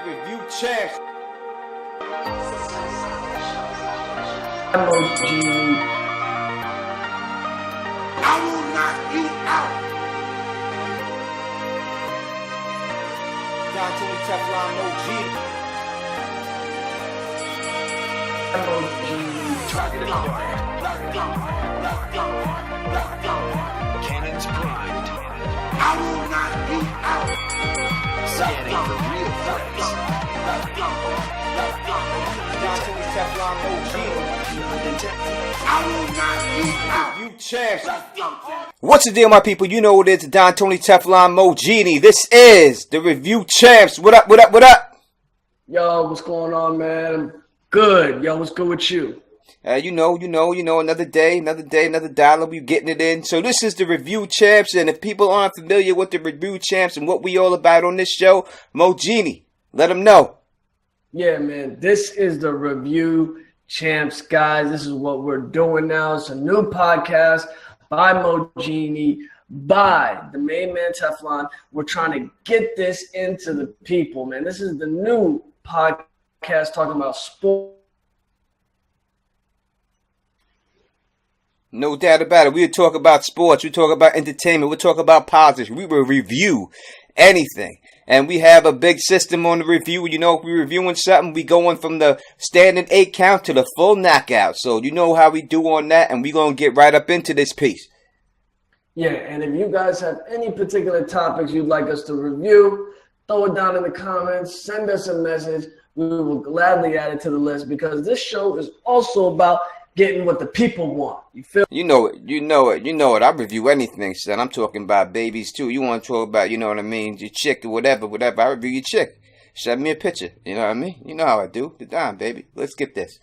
review champs. Moe-Genie. I will not eat out. Moe-Genie, Teflon, Moe-Genie. Moe-Genie. Targeted fire. Cannons primed. I will not eat out. Scanning for real threats. Moe-Genie, Teflon, Moe-Genie. I will not eat out. Review champs. What's the deal, my people? You know what it is. Don Tony Teflon Moe-Genie. This is the review champs. What up, what up, what up? Yo, what's going on, man? Good. Yo, what's good with you? You know, another day, another dollar, we getting it in. So this is the review champs, and if people aren't familiar with the review champs and what we all about on this show, Moe-Genie, let them know. Yeah, man, this is the review champs, guys. This is what we're doing now. It's a new podcast by Moe-Genie, by the main man Teflon. We're trying to get this into the people, man. This is the new podcast talking about sport. No doubt about it. We'll talk about sports. We'll talk about entertainment. We'll talk about politics. We will review anything. And we have a big system on the review. You know, if we're reviewing something, we going from the standard 8 count to the full knockout. So you know how we do on that, and we're going to get right up into this piece. Yeah, and if you guys have any particular topics you'd like us to review, throw it down in the comments, send us a message. We will gladly add it to the list because this show is also about getting what the people want. You feel? You know it. I review anything, son. I'm talking about babies too. You want to talk about, you know what I mean, your chick or whatever. I review your chick. Send me a picture. You know what I mean? You know how I do. The dime, baby. Let's get this.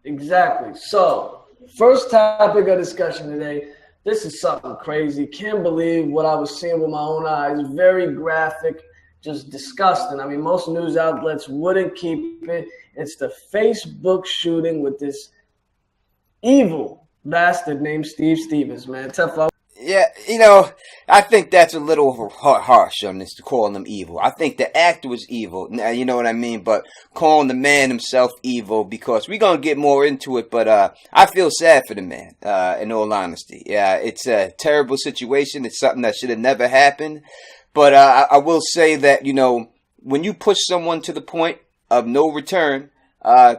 Exactly. So, first topic of discussion today. This is something crazy. Can't believe what I was seeing with my own eyes. Very graphic. Just disgusting. I mean, most news outlets wouldn't keep it. It's the Facebook shooting with this evil bastard named Steve Stevens, man. Teflon. Yeah, you know, I think that's a little harsh on this, to call him evil. I think the actor was evil, you know what I mean? But calling the man himself evil, because we're going to get more into it, but I feel sad for the man, in all honesty. Yeah, it's a terrible situation. It's something that should have never happened. But I will say that, you know, when you push someone to the point of no return,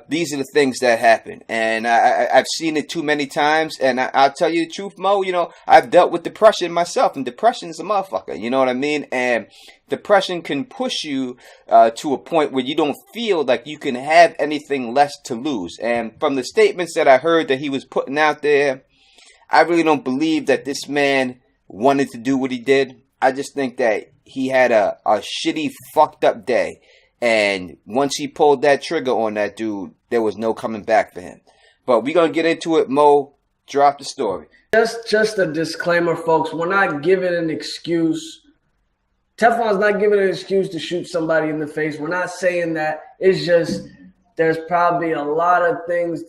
these are the things that happen, and I've seen it too many times. And I'll tell you the truth, Mo. You know, I've dealt with depression myself, and depression is a motherfucker. You know what I mean? And depression can push you to a point where you don't feel like you can have anything less to lose. And from the statements that I heard that he was putting out there, I really don't believe that this man wanted to do what he did. I just think that he had a shitty, fucked up day. And once he pulled that trigger on that dude, there was no coming back for him. But we're going to get into it. Mo, drop the story. Just a disclaimer, folks. We're not giving an excuse. Teflon's not giving an excuse to shoot somebody in the face. We're not saying that. It's just there's probably a lot of things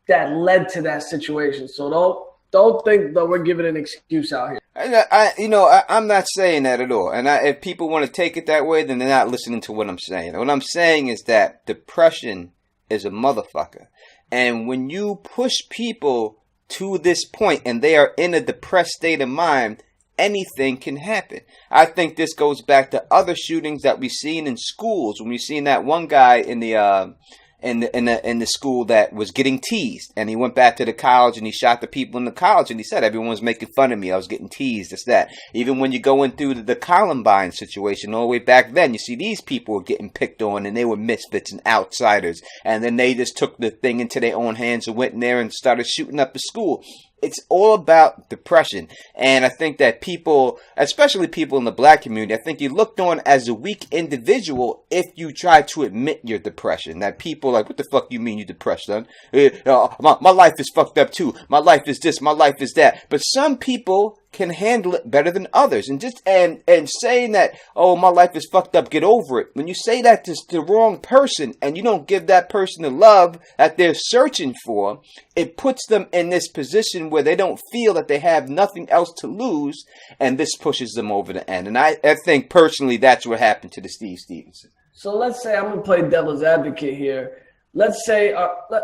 that led to that situation. So don't think that we're giving an excuse out here. I'm not saying that at all. And if people want to take it that way, then they're not listening to what I'm saying. What I'm saying is that depression is a motherfucker. And when you push people to this point and they are in a depressed state of mind, anything can happen. I think this goes back to other shootings that we've seen in schools. When we've seen that one guy in the school that was getting teased, and he went back to the college and he shot the people in the college, and he said everyone was making fun of me, I was getting teased, this, that. Even when you go in through the Columbine situation all the way back then, you see these people were getting picked on, and they were misfits and outsiders, and then they just took the thing into their own hands and went in there and started shooting up the school. It's all about depression. And I think that people, especially people in the black community, I think you're looked on as a weak individual if you try to admit your depression. That people like, what the fuck you mean you depressed, son? My life is fucked up too. My life is this, my life is that. But some people can handle it better than others. And just and saying that, oh, my life is fucked up, get over it. When you say that to the wrong person and you don't give that person the love that they're searching for, it puts them in this position where they don't feel that they have nothing else to lose, and this pushes them over the end. And I think personally that's what happened to the Steve Stevenson. So let's say I'm gonna play devil's advocate here. Let's say,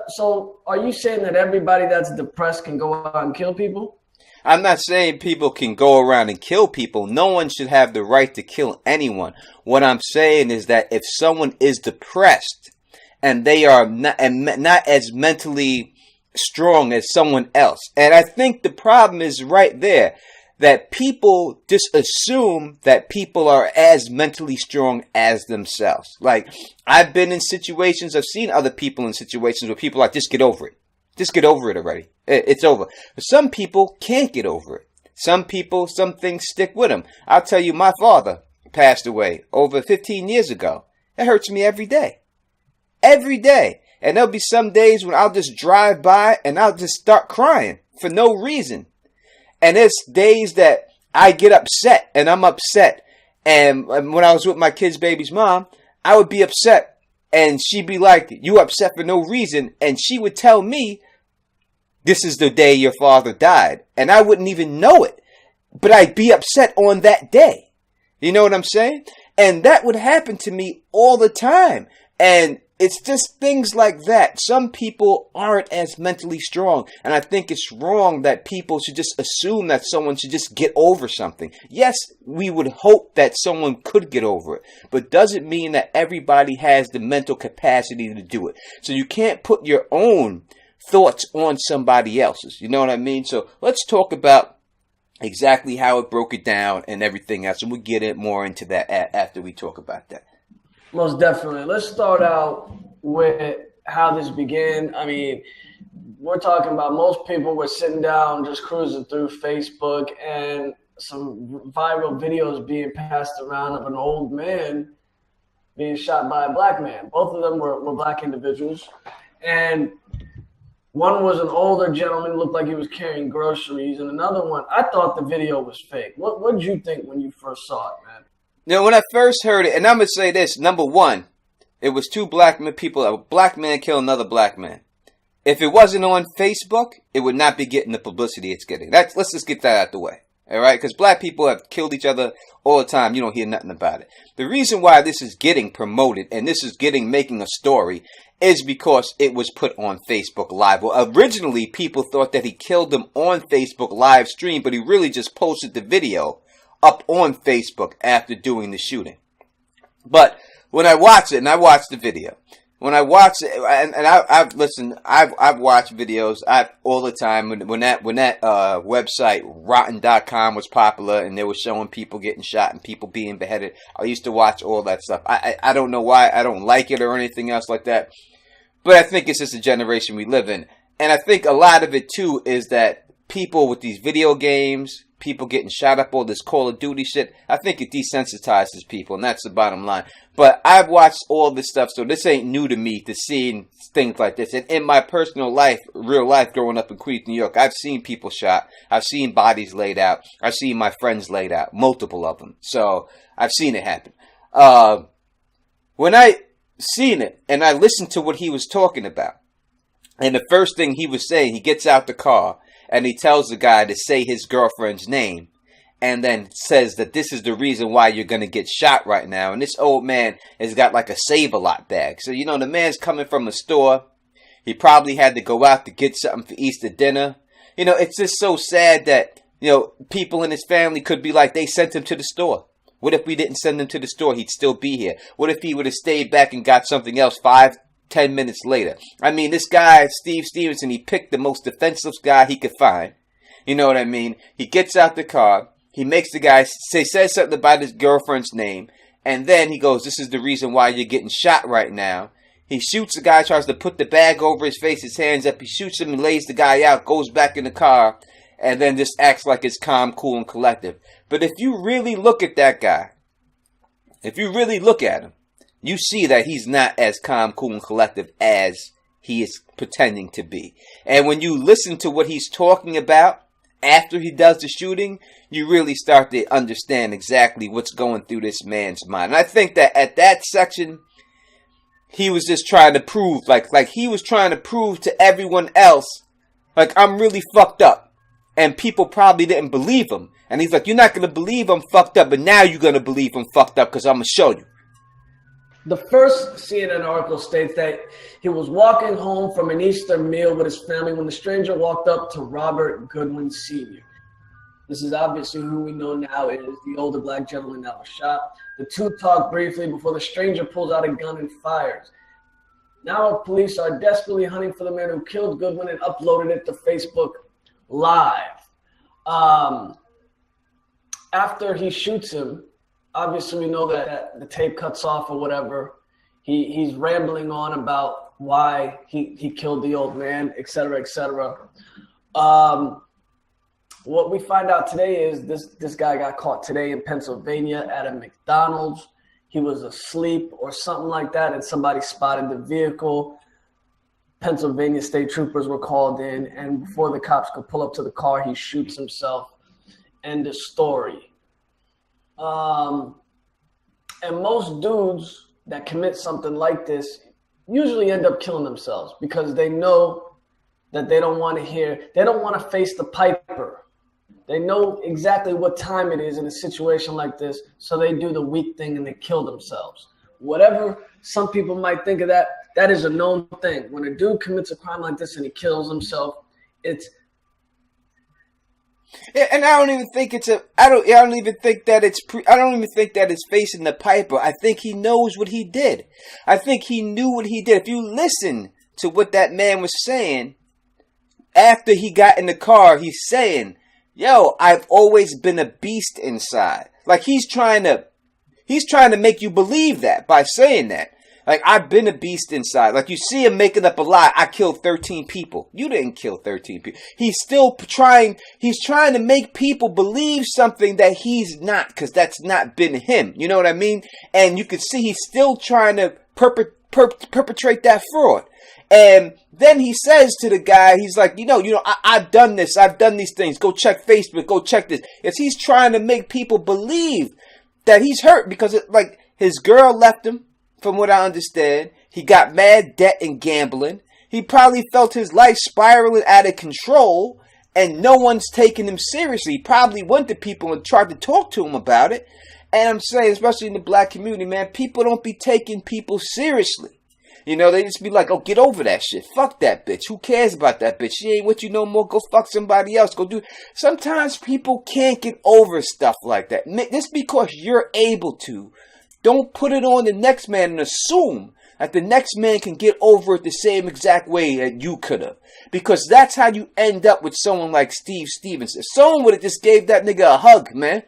so are you saying that everybody that's depressed can go out and kill people? I'm not saying people can go around and kill people. No one should have the right to kill anyone. What I'm saying is that if someone is depressed and they are not as mentally strong as someone else, and I think the problem is right there, that people just assume that people are as mentally strong as themselves. Like, I've been in situations, I've seen other people in situations where people are like, just get over it. Just get over it already. It's over. But some people can't get over it. Some people, some things stick with them. I'll tell you, my father passed away over 15 years ago. It hurts me every day. Every day. And there'll be some days when I'll just drive by and I'll just start crying for no reason. And there's days that I get upset and I'm upset. And when I was with my kid's baby's mom, I would be upset. And she'd be like, you upset for no reason. And she would tell me, this is the day your father died. And I wouldn't even know it. But I'd be upset on that day. You know what I'm saying? And that would happen to me all the time. And it's just things like that. Some people aren't as mentally strong. And I think it's wrong that people should just assume that someone should just get over something. Yes, we would hope that someone could get over it. But doesn't mean that everybody has the mental capacity to do it. So you can't put your own thoughts on somebody else's. You know what I mean? So let's talk about exactly how it broke it down and everything else. And we'll get it more into that after we talk about that. Most definitely. Let's start out with how this began. I mean, we're talking about most people were sitting down, just cruising through Facebook, and some viral videos being passed around of an old man being shot by a black man. Both of them were black individuals. And one was an older gentleman, looked like he was carrying groceries, and another one, I thought the video was fake. What did you think when you first saw it, man? Now, when I first heard it, and I'm going to say this, number one, it was two black people, a black man killed another black man. If it wasn't on Facebook, it would not be getting the publicity it's getting. Let's just get that out the way. All right? Because black people have killed each other all the time. You don't hear nothing about it. The reason why this is getting promoted and this is making a story is because it was put on Facebook Live. Well, originally, people thought that he killed them on Facebook live stream, but he really just posted the video up on Facebook after doing the shooting. But when I watch it, and I watched the video, when I watch it, and I've watched videos all the time. When that website Rotten.com was popular, and they were showing people getting shot and people being beheaded, I used to watch all that stuff. I don't know why I don't like it or anything else like that, but I think it's just a generation we live in, and I think a lot of it too is that people with these video games, people getting shot up, all this Call of Duty shit, I think it desensitizes people, and that's the bottom line. But I've watched all this stuff, so this ain't new to me to seeing things like this. And in my personal life, real life, growing up in Queens, New York, I've seen people shot. I've seen bodies laid out. I've seen my friends laid out, multiple of them. So I've seen it happen. When I seen it, and I listened to what he was talking about, and the first thing he was saying, he gets out the car, and he tells the guy to say his girlfriend's name, and then says that this is the reason why you're going to get shot right now. And this old man has got like a Save-A-Lot bag. So, you know, the man's coming from a store. He probably had to go out to get something for Easter dinner. You know, it's just so sad that, you know, people in his family could be like, they sent him to the store. What if we didn't send him to the store? He'd still be here. What if he would have stayed back and got something else 5-10 minutes later? I mean, this guy, Steve Stevenson, he picked the most defenseless guy he could find. You know what I mean? He gets out the car. He makes the guy says something about his girlfriend's name. And then he goes, this is the reason why you're getting shot right now. He shoots the guy, tries to put the bag over his face, his hands up. He shoots him and lays the guy out, goes back in the car, and then just acts like it's calm, cool, and collective. But if you really look at that guy, if you really look at him, you see that he's not as calm, cool, and collective as he is pretending to be. And when you listen to what he's talking about after he does the shooting, you really start to understand exactly what's going through this man's mind. And I think that at that section, he was just trying to prove, like he was trying to prove to everyone else, like, I'm really fucked up. And people probably didn't believe him. And he's like, you're not going to believe I'm fucked up, but now you're going to believe I'm fucked up because I'm going to show you. The first CNN article states that he was walking home from an Easter meal with his family when the stranger walked up to Robert Goodwin Sr. This is obviously who we know now is the older black gentleman that was shot. The two talk briefly before the stranger pulls out a gun and fires. Now police are desperately hunting for the man who killed Goodwin and uploaded it to Facebook Live. After he shoots him, obviously we know that the tape cuts off or whatever. He's rambling on about why he killed the old man, et cetera, et cetera. What we find out today is this guy got caught today in Pennsylvania at a McDonald's. He was asleep or something like that, and somebody spotted the vehicle. Pennsylvania state troopers were called in, and before the cops could pull up to the car, he shoots himself. End of story. And most dudes that commit something like this usually end up killing themselves because they know that they don't want to face the piper. They know exactly what time it is in a situation like this, so they do the weak thing and they kill themselves. Whatever some people might think of that, that is a known thing. When a dude commits a crime like this and he kills himself, it's... Yeah, and I don't even think I don't even think that it's facing the piper. I think he knows what he did. I think he knew what he did. If you listen to what that man was saying after he got in the car, he's saying, yo, I've always been a beast inside. Like he's trying to make you believe that by saying that. Like, I've been a beast inside. Like, you see him making up a lie. I killed 13 people. You didn't kill 13 people. He's trying to make people believe something that he's not, because that's not been him. You know what I mean? And you can see he's still trying to perpetrate that fraud. And then he says to the guy, he's like, I've done this. I've done these things. Go check Facebook. Go check this. It's he's trying to make people believe that he's hurt because his girl left him. From what I understand, he got mad debt and gambling. He probably felt his life spiraling out of control and no one's taking him seriously. He probably went to people and tried to talk to him about it. And I'm saying, especially in the black community, man, people don't be taking people seriously. You know, they just be like, oh, get over that shit. Fuck that bitch. Who cares about that bitch? She ain't with you no more. Go fuck somebody else. Go do. Sometimes people can't get over stuff like that. Just because you're able to, don't put it on the next man and assume that the next man can get over it the same exact way that you could have. Because that's how you end up with someone like Steve Stevens. If someone would have just gave that nigga a hug, man.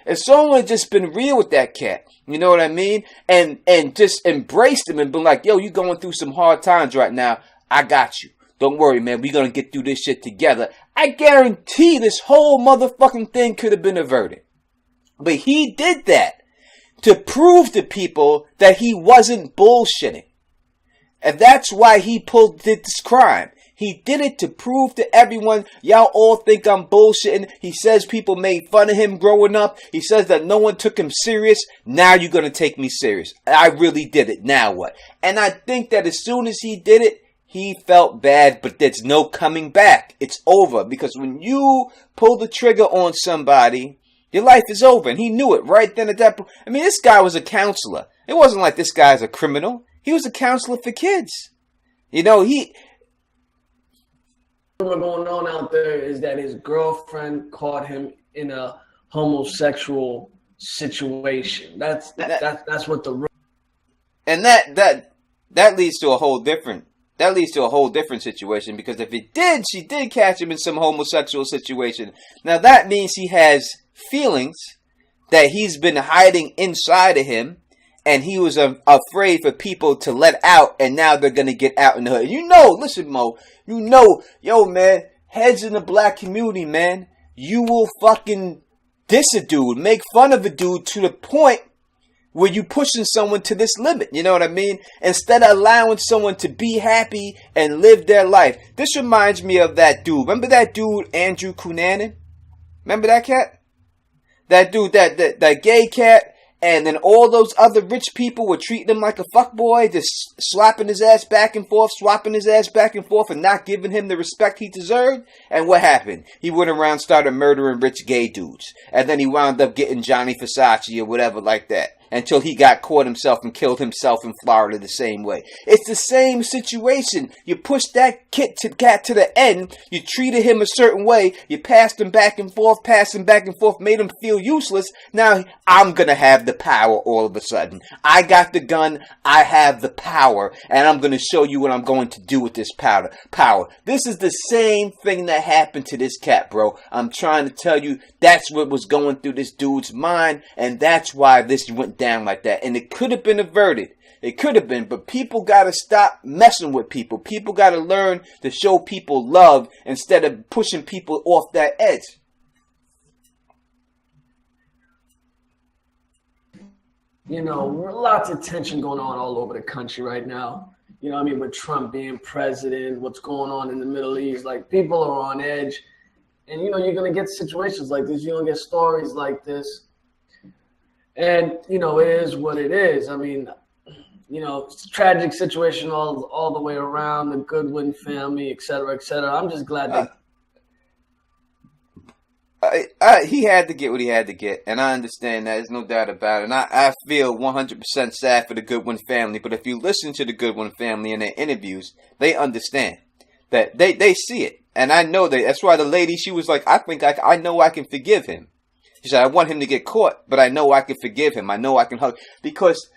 If someone would have just been real with that cat, you know what I mean? And just embraced him and been like, yo, you going through some hard times right now. I got you. Don't worry, man. We're going to get through this shit together. I guarantee this whole motherfucking thing could have been averted. But he did that to prove to people that he wasn't bullshitting. And that's why he did this crime. He did it to prove to everyone, y'all all think I'm bullshitting. He says people made fun of him growing up. He says that no one took him serious. Now you're going to take me serious. I really did it. Now what? And I think that as soon as he did it, he felt bad, but there's no coming back. It's over. Because when you pull the trigger on somebody, your life is over. And he knew it right then at that point. I mean, this guy was a counselor. It wasn't like this guy's a criminal. He was a counselor for kids. You know, What's going on out there is that his girlfriend caught him in a homosexual situation. That's what the... And that leads to a whole different... That leads to a whole different situation, because if she did catch him in some homosexual situation, now that means he has feelings that he's been hiding inside of him, and he was afraid for people to let out, and now they're going to get out in the hood. You know, listen, Mo, yo, man, heads in the black community, man, you will fucking diss a dude, make fun of a dude to the point where you pushing someone to this limit, you know what I mean? Instead of allowing someone to be happy and live their life. This reminds me of that dude. Remember that dude, Andrew Cunanan? Remember that cat? That dude, that gay cat, and then all those other rich people were treating him like a fuckboy, just slapping his ass back and forth, swapping his ass back and forth, and not giving him the respect he deserved. And what happened? He went around, started murdering rich gay dudes. And then he wound up getting Johnny Versace or whatever like that. until he got caught himself and killed himself in Florida the same way. It's the same situation. You pushed that cat to the end. You treated him a certain way. You passed him back and forth, made him feel useless. Now I'm going to have the power all of a sudden. I got the gun. I have the power. And I'm going to show you what I'm going to do with this power. This is the same thing that happened to this cat, bro. I'm trying to tell you that's what was going through this dude's mind. And that's why this went down like that. And it could have been averted. It could have been, but people got to stop messing with people. People got to learn to show people love instead of pushing people off that edge. You know, lots of tension going on all over the country right now. You know what I mean? With Trump being president, what's going on in the Middle East. Like, people are on edge. And, you know, you're going to get situations like this. You're going to get stories like this. And, you know, it is what it is. I mean, you know, it's a tragic situation all the way around, the Goodwin family, et cetera, et cetera. I'm just glad that he had to get what he had to get, and I understand that. There's no doubt about it. And I feel 100% sad for the Goodwin family, but if you listen to the Goodwin family in their interviews, they understand that they see it. And I know that's why the lady, she was like, I know I can forgive him. She said, I want him to get caught, but I know I can forgive him. I know I can hug. Because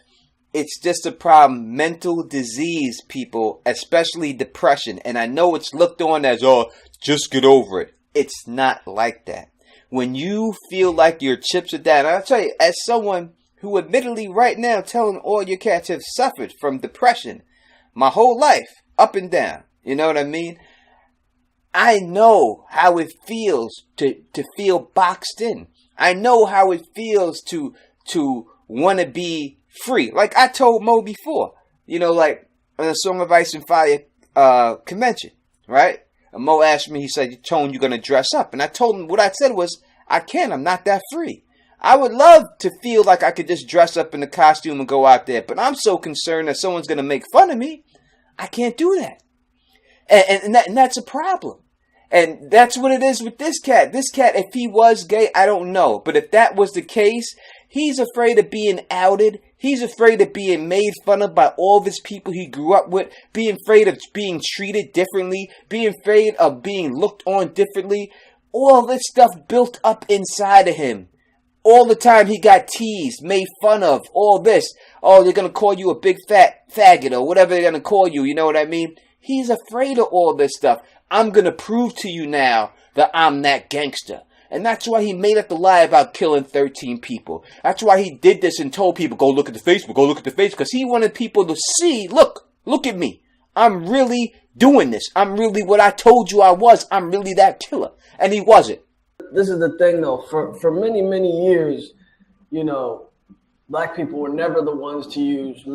it's just a problem. Mental disease, people, especially depression. And I know it's looked on as, oh, just get over it. It's not like that. When you feel like your chips are down, I'll tell you, as someone who admittedly right now telling all your cats have suffered from depression my whole life, up and down. You know what I mean? I know how it feels to feel boxed in. I know how it feels to want to be free. Like I told Mo before, you know, like on the Song of Ice and Fire convention, right? And Mo asked me, he said, Tone, you're going to dress up. And I told him, what I said was, I can't, I'm not that free. I would love to feel like I could just dress up in a costume and go out there. But I'm so concerned that someone's going to make fun of me. I can't do that. And that's a problem. And that's what it is with this cat. This cat, if he was gay, I don't know. But if that was the case, he's afraid of being outed. He's afraid of being made fun of by all of his people he grew up with. Being afraid of being treated differently. Being afraid of being looked on differently. All this stuff built up inside of him. All the time he got teased, made fun of, all this. Oh, they're going to call you a big fat faggot or whatever they're going to call you. You know what I mean? He's afraid of all this stuff. I'm going to prove to you now that I'm that gangster. And that's why he made up the lie about killing 13 people. That's why he did this and told people, go look at the Facebook, go look at the Facebook. Because he wanted people to see, look at me. I'm really doing this. I'm really what I told you I was. I'm really that killer. And he wasn't. This is the thing, though. For many, many years, you know, black people were never the ones to use the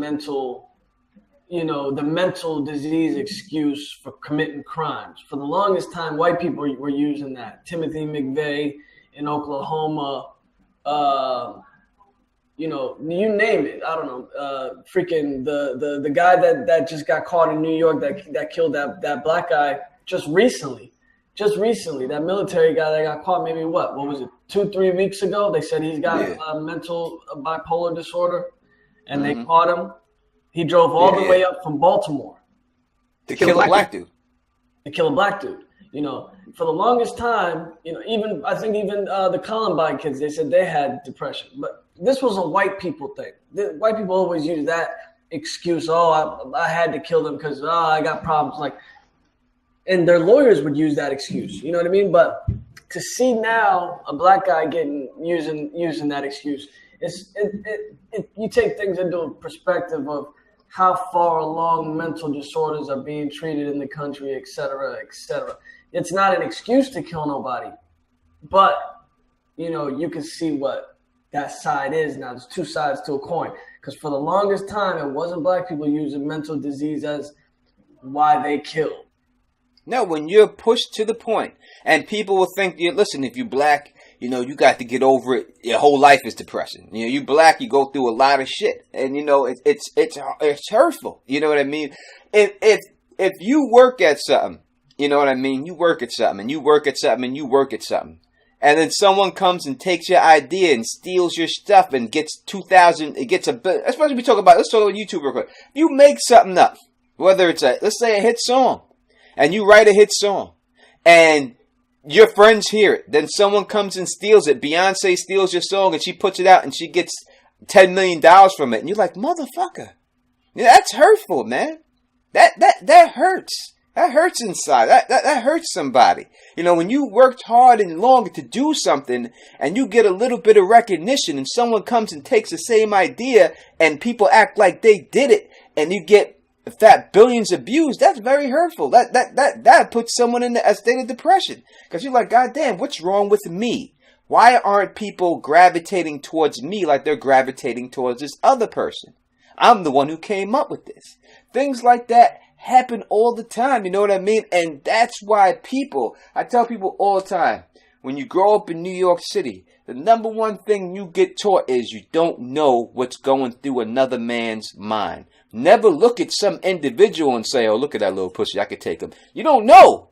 mental disease excuse for committing crimes. For the longest time, white people were using that. Timothy McVeigh in Oklahoma, you know, you name it. I don't know. Freaking the guy that just got caught in New York that killed that black guy just recently. That military guy that got caught, maybe what was it, 2-3 weeks ago? They said he's got mental bipolar disorder, and they caught him. He drove all the way up from Baltimore to kill a black dude. To kill a black dude. You know, for the longest time, you know, even the Columbine kids, they said they had depression, but this was a white people thing. White people always use that excuse. Oh, I had to kill them because I got problems. Like. And their lawyers would use that excuse, you know what I mean? But to see now a black guy using that excuse, you take things into perspective of how far along mental disorders are being treated in the country, et cetera, et cetera. It's not an excuse to kill nobody, but you know, you can see what that side is now. There's two sides to a coin. Because for the longest time, it wasn't black people using mental disease as why they killed. No, when you're pushed to the point, and people will think, listen, if you're black, you know, you got to get over it. Your whole life is depressing. You know, you black, you go through a lot of shit, and you know, it's hurtful. You know what I mean? If you work at something, you know what I mean? You work at something, and you work at something, and you work at something, and then someone comes and takes your idea and steals your stuff and gets 2,000, it gets especially let's talk about YouTube real quick. You make something up, whether it's let's say a hit song, and you write a hit song, and your friends hear it, then someone comes and steals it. Beyonce steals your song and she puts it out and she gets $10 million from it, and you're like, motherfucker, yeah, that's hurtful, man. That hurts. That hurts inside. That hurts somebody. You know, when you worked hard and long to do something and you get a little bit of recognition and someone comes and takes the same idea and people act like they did it and you get fat billions of views, that's very hurtful. That puts someone in a state of depression. Because you're like, God damn, what's wrong with me? Why aren't people gravitating towards me like they're gravitating towards this other person? I'm the one who came up with this. Things like that happen all the time, you know what I mean? And that's why I tell people all the time, when you grow up in New York City, the number one thing you get taught is you don't know what's going through another man's mind. Never look at some individual and say, oh, look at that little pussy, I could take him. You don't know.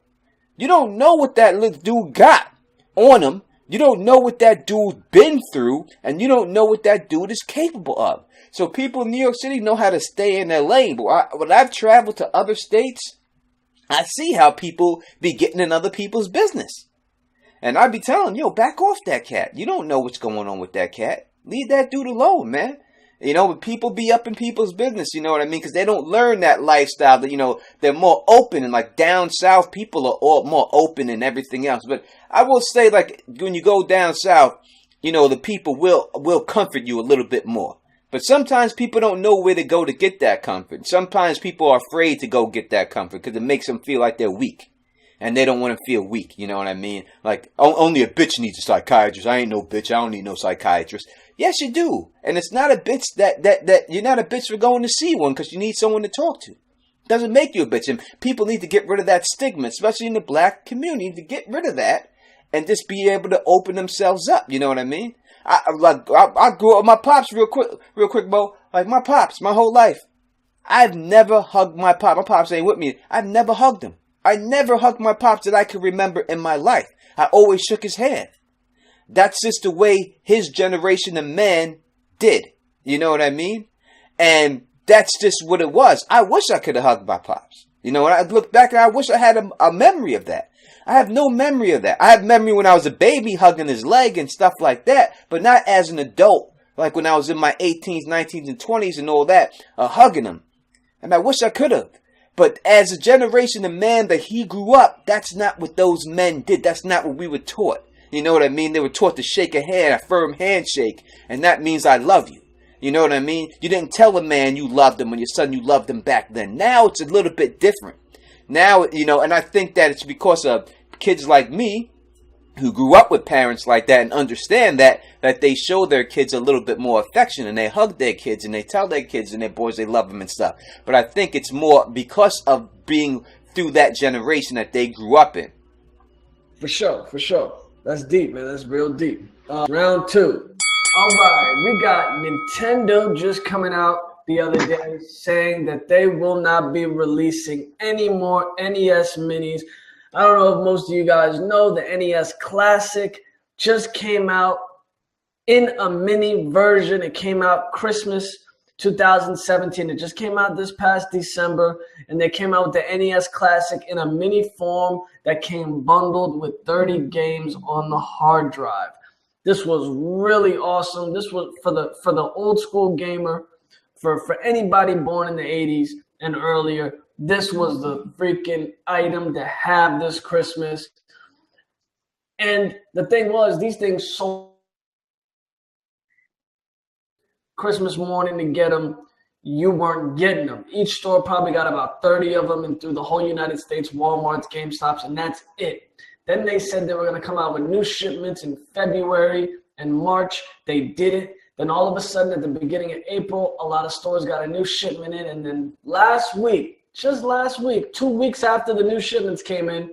You don't know what that little dude got on him. You don't know what that dude's been through, and you don't know what that dude is capable of. So people in New York City know how to stay in their lane. But when I've traveled to other states, I see how people be getting in other people's business. And I be telling, yo, back off that cat. You don't know what's going on with that cat. Leave that dude alone, man. You know, people be up in people's business, you know what I mean? Because they don't learn that lifestyle that, you know, they're more open. And like down south, people are all more open and everything else. But I will say, like, when you go down south, you know, the people will comfort you a little bit more. But sometimes people don't know where to go to get that comfort. Sometimes people are afraid to go get that comfort because it makes them feel like they're weak. And they don't want to feel weak, you know what I mean? Like, only a bitch needs a psychiatrist. I ain't no bitch. I don't need no psychiatrist. Yes, you do. And it's not a bitch that you're not a bitch for going to see one because you need someone to talk to. It doesn't make you a bitch. And people need to get rid of that stigma, especially in the black community, to get rid of that and just be able to open themselves up. You know what I mean? I grew up with my pops real quick, Mo. Like my pops, my whole life. I've never hugged my pop. My pops ain't with me. I've never hugged him. I never hugged my pops that I can remember in my life. I always shook his hand. That's just the way his generation of men did. You know what I mean? And that's just what it was. I wish I could have hugged my pops. You know, when I look back, I wish I had a memory of that. I have no memory of that. I have memory when I was a baby hugging his leg and stuff like that, but not as an adult, like when I was in my 18s, 19s, and 20s and all that, hugging him. And I wish I could have. But as a generation of man that he grew up, that's not what those men did. That's not what we were taught. You know what I mean? They were taught to shake a hand, a firm handshake, and that means I love you. You know what I mean? You didn't tell a man you loved him when your son you loved him back then. Now it's a little bit different. Now, you know, and I think that it's because of kids like me who grew up with parents like that and understand that they show their kids a little bit more affection and they hug their kids and they tell their kids and their boys they love them and stuff. But I think it's more because of being through that generation that they grew up in. For sure. That's deep, man. That's real deep. Round two. All right, we got Nintendo just coming out the other day saying that they will not be releasing any more NES minis. I don't know if most of you guys know, the NES Classic just came out in a mini version. It came out Christmas 2017. It just came out this past December, and they came out with the NES Classic in a mini form that came bundled with 30 games on the hard drive. This was really awesome. This was for the old school gamer, for anybody born in the 80s and earlier. This was the freaking item to have this Christmas. And the thing was, these things sold Christmas morning to get them. You weren't getting them. Each store probably got about 30 of them, and through the whole United States, Walmart's, GameStops, and that's it. Then they said they were going to come out with new shipments in February and March. They did it. Then all of a sudden, at the beginning of April, a lot of stores got a new shipment in. And then just last week, 2 weeks after the new shipments came in,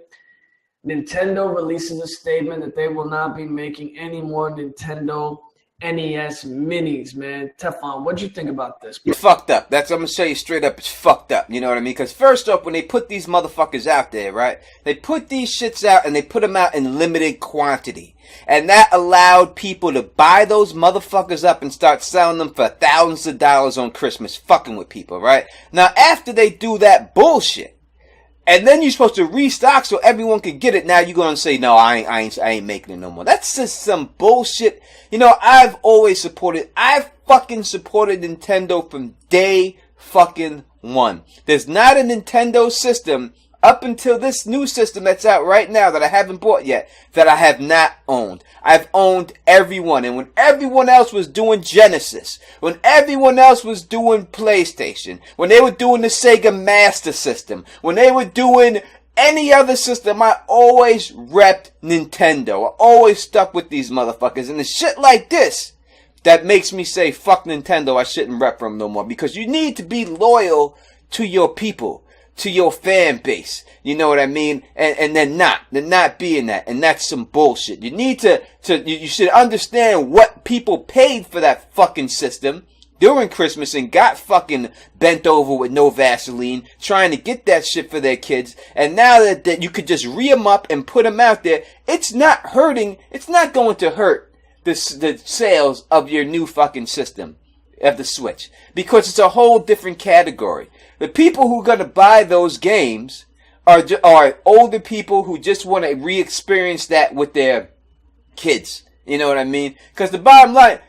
Nintendo releases a statement that they will not be making any more Nintendo NES minis, man. Teflon, what'd you think about this? It's fucked up. I'm gonna show you straight up. It's fucked up. You know what I mean? Because first off, when they put these motherfuckers out there, right? They put these shits out and they put them out in limited quantity. And that allowed people to buy those motherfuckers up and start selling them for thousands of dollars on Christmas, fucking with people, right? Now, after they do that bullshit, and then you're supposed to restock so everyone can get it, now you're gonna say, no, I ain't making it no more. That's just some bullshit. You know, I've fucking supported Nintendo from day fucking one. There's not a Nintendo system up until this new system that's out right now that I haven't bought yet, that I have not owned. I've owned everyone. And when everyone else was doing Genesis, when everyone else was doing PlayStation, when they were doing the Sega Master System, when they were doing any other system, I always repped Nintendo. I always stuck with these motherfuckers. And the shit like this that makes me say, fuck Nintendo, I shouldn't rep them no more. Because you need to be loyal to your people, to your fan base, you know what I mean? And they're not being that, and that's some bullshit. You need you should understand what people paid for that fucking system during Christmas and got fucking bent over with no Vaseline, trying to get that shit for their kids, and now that you could just re-em up and put them out there, it's not going to hurt the sales of your new fucking system, of the Switch, because it's a whole different category. The people who are going to buy those games are older people who just want to re-experience that with their kids. You know what I mean? Because the bottom line,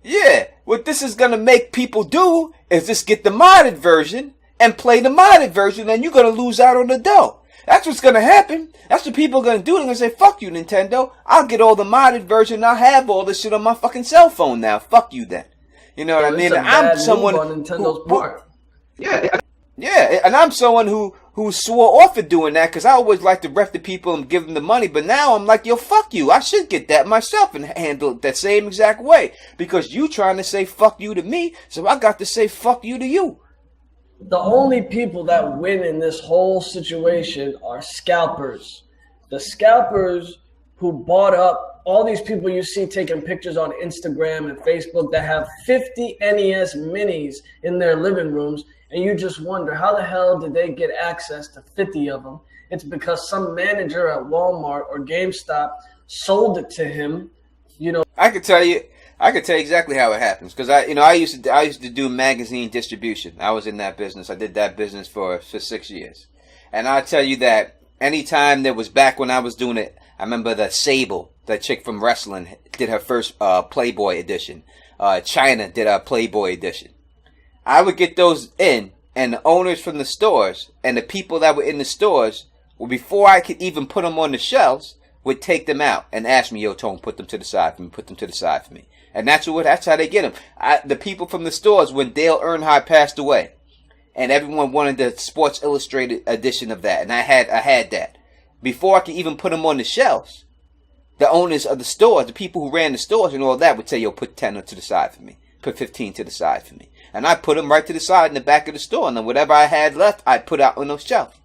yeah, what this is going to make people do is just get the modded version and play the modded version, and you're going to lose out on the dough. That's what's going to happen. That's what people are going to do. They're going to say, fuck you, Nintendo. I'll get all the modded version. I'll have all this shit on my fucking cell phone now. Fuck you then. You know what I mean? I'm someone on Nintendo's part. Yeah, and I'm someone who swore off of doing that because I always like to ref the people and give them the money. But now I'm like, yo, fuck you. I should get that myself and handle it that same exact way. Because you trying to say fuck you to me, so I got to say fuck you to you. The only people that win in this whole situation are scalpers. The scalpers who bought up all these people you see taking pictures on Instagram and Facebook that have 50 NES minis in their living rooms, and you just wonder, how the hell did they get access to 50 of them? It's because some manager at Walmart or GameStop sold it to him. You know, I could tell you exactly how it happens, because I used to do magazine distribution. I was in that business. I did that business for 6 years, and I tell you that anytime there was, back when I was doing it, I remember the Sable, that chick from wrestling, did her first Playboy edition. China did a Playboy edition. I would get those in, and the owners from the stores and the people that were in the stores, well, before I could even put them on the shelves, would take them out and ask me, yo, Tone, put them to the side for me, put them to the side for me. And that's how they get them. The people from the stores, when Dale Earnhardt passed away, and everyone wanted the Sports Illustrated edition of that, and I had that. Before I could even put them on the shelves, the owners of the stores, the people who ran the stores and all that, would say, yo, put 10 to the side for me, put 15 to the side for me. And I put them right to the side in the back of the store, and then whatever I had left, I put out on those shelves.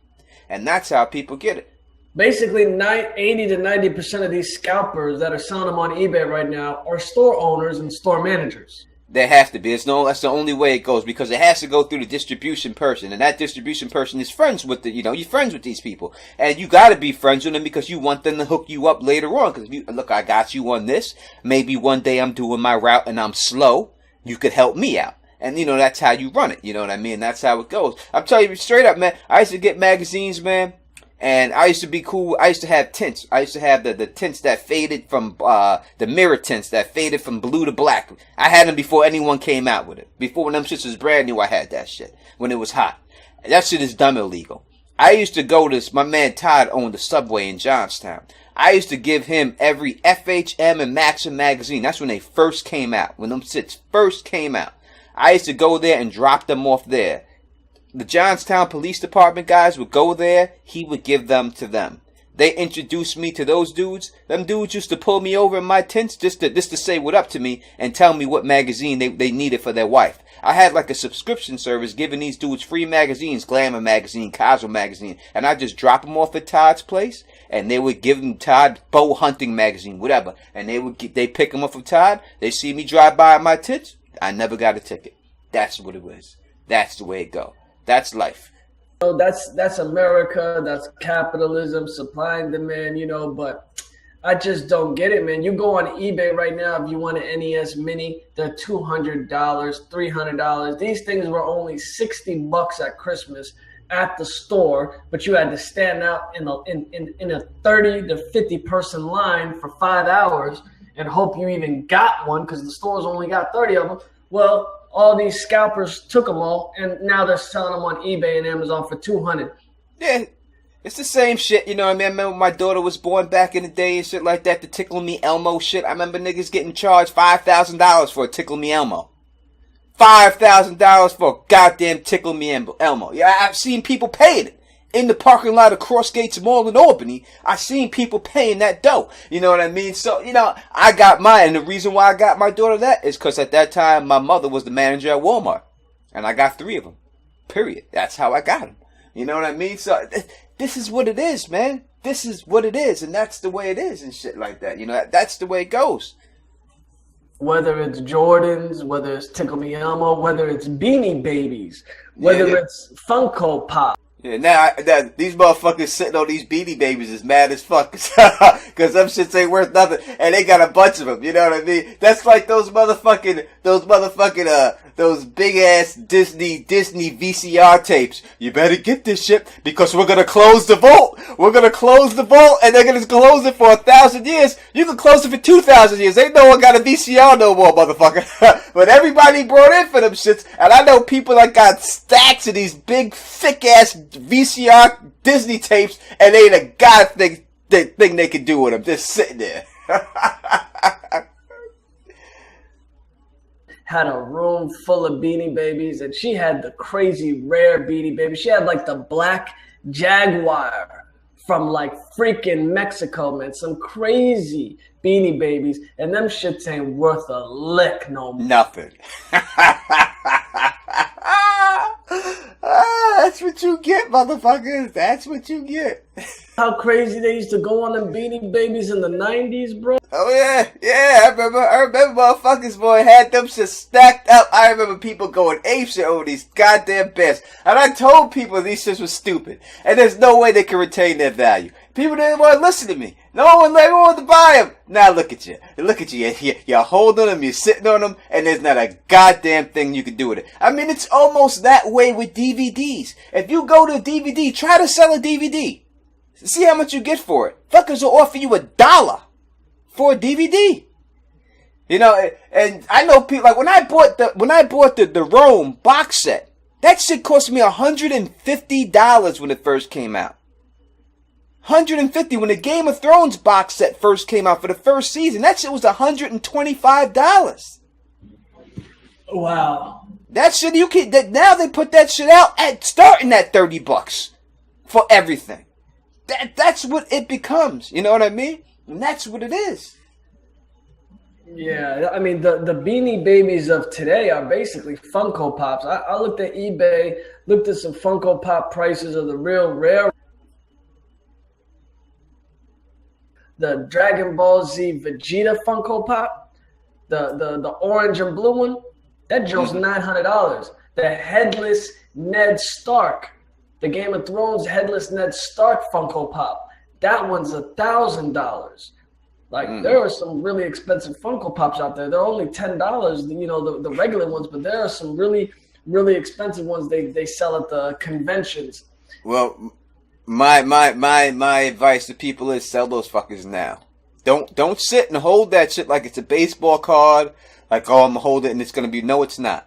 And that's how people get it. Basically, 80 to 90% of these scalpers that are selling them on eBay right now are store owners and store managers. There has to be. That's the only way it goes, because it has to go through the distribution person, and that distribution person is friends with you're friends with these people, and you got to be friends with them because you want them to hook you up later on. Because look, I got you on this. Maybe one day I'm doing my route and I'm slow. You could help me out. And, that's how you run it. You know what I mean? That's how it goes. I'm telling you straight up, man. I used to get magazines, man. And I used to be cool. I used to have tints. I used to have the tints that faded from, the mirror tints that faded from blue to black. I had them before anyone came out with it. Before, when them shits was brand new, I had that shit. When it was hot. That shit is dumb illegal. I used to go to, my man Todd owned the Subway in Johnstown. I used to give him every FHM and Maxim magazine. That's when they first came out. When them shits first came out. I used to go there and drop them off there. The Johnstown Police Department guys would go there. He would give them to them. they introduced me to those dudes. Them dudes used to pull me over in my tents just to say what up to me and tell me what magazine they needed for their wife. I had like a subscription service giving these dudes free magazines, Glamour magazine, Cosmo magazine, and I just drop them off at Todd's place, and they would give them Todd bow hunting magazine, whatever, and they pick them up from Todd. They see me drive by my tits. I never got a ticket. That's what it was. That's the way it go. That's life. That's America. That's capitalism, supply and demand. But I just don't get it, man. You go on eBay right now if you want an NES Mini, they're $200, $300. These things were only $60 at Christmas at the store, but you had to stand out in a 30 to 50 person line for 5 hours and hope you even got one because the stores only got 30 of them. Well, all these scalpers took them all, and now they're selling them on eBay and Amazon for $200. Yeah. It's the same shit, you know what I mean? I remember when my daughter was born back in the day and shit like that, the Tickle Me Elmo shit. I remember niggas getting charged $5,000 for a Tickle Me Elmo. $5,000 for a goddamn Tickle Me Elmo. Yeah, I've seen people paying it. In the parking lot of Crossgates Mall in Albany, I seen people paying that dough. You know what I mean? So, I got mine. And the reason why I got my daughter that is because at that time, my mother was the manager at Walmart. And I got 3 of them. Period. That's how I got them. You know what I mean? So, this is what it is, man. This is what it is. And that's the way it is and shit like that. That's the way it goes. Whether it's Jordans, whether it's Tickle Me Elmo, whether it's Beanie Babies, whether it's Funko Pop. Yeah, now these motherfuckers sitting on these Beanie Babies is mad as fuck because them shits ain't worth nothing, and they got a bunch of them. You know what I mean? That's like those big ass Disney VCR tapes. You better get this shit because we're gonna close the vault. We're gonna close the vault, and they're gonna close it for 1,000 years. You can close it for 2,000 years. Ain't no one got a VCR no more, motherfucker. But everybody brought in for them shits, and I know people that got stacks of these big thick ass VCR Disney tapes, and they ain't a god thing they can do with them. Just sitting there. Had a room full of Beanie Babies, and she had the crazy rare Beanie Baby. She had like the black Jaguar from like freaking Mexico, man. Some crazy Beanie Babies, and them shits ain't worth a lick no more. Nothing. That's what you get, motherfuckers. That's what you get. How crazy they used to go on them Beanie Babies in the 90s, bro. Oh yeah. I remember motherfuckers, boy, had them shit stacked up. I remember people going apeshit over these goddamn bears. And I told people these shits was stupid. And there's no way they can retain their value. People didn't want to listen to me. No one wanted to buy them. Now look at you. Look at you. You're holding them, you're sitting on them, and there's not a goddamn thing you can do with it. I mean, it's almost that way with DVDs. If you go to a DVD, try to sell a DVD. See how much you get for it. Fuckers will offer you $1 for a DVD. And I know people, like when I bought the Rome box set, that shit cost me $150 when it first came out. $150 when the Game of Thrones box set first came out for the first season. That shit was $125. Wow. That shit now they put that shit out at starting at $30 for everything. That's what it becomes. You know what I mean? And that's what it is. Yeah, I mean, the Beanie Babies of today are basically Funko Pops. I looked at eBay, looked at some Funko Pop prices of the real rare. The Dragon Ball Z Vegeta Funko Pop, the orange and blue one, that joke's $900. The headless Ned Stark, the Game of Thrones headless Ned Stark Funko Pop, that one's $1,000. Like, there are some really expensive Funko Pops out there. They're only $10, the regular ones, but there are some really, really expensive ones they sell at the conventions. Well, my advice to people is sell those fuckers now. Don't sit and hold that shit like it's a baseball card, like, oh, I'm gonna hold it and it's gonna be, no, it's not.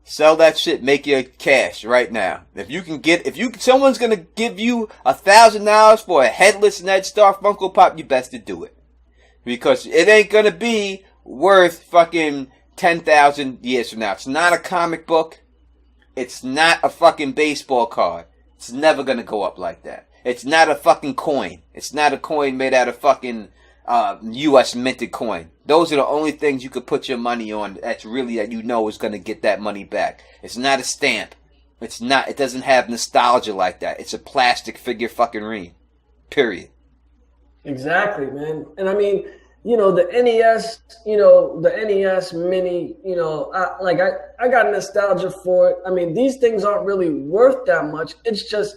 Sell that shit, make your cash right now. Someone's gonna give you $1,000 for a headless Ned Stark Funko Pop, you best to do it. Because it ain't gonna be worth fucking 10,000 years from now. It's not a comic book. It's not a fucking baseball card. It's never gonna go up like that. It's not a fucking coin. It's not a coin made out of fucking U.S. minted coin. Those are the only things you could put your money on that's really that you know is going to get that money back. It's not a stamp. It's not. It doesn't have nostalgia like that. It's a plastic figure fucking ring. Period. Exactly, man. And I mean, you know, the NES, the NES Mini, I got nostalgia for it. I mean, these things aren't really worth that much. It's just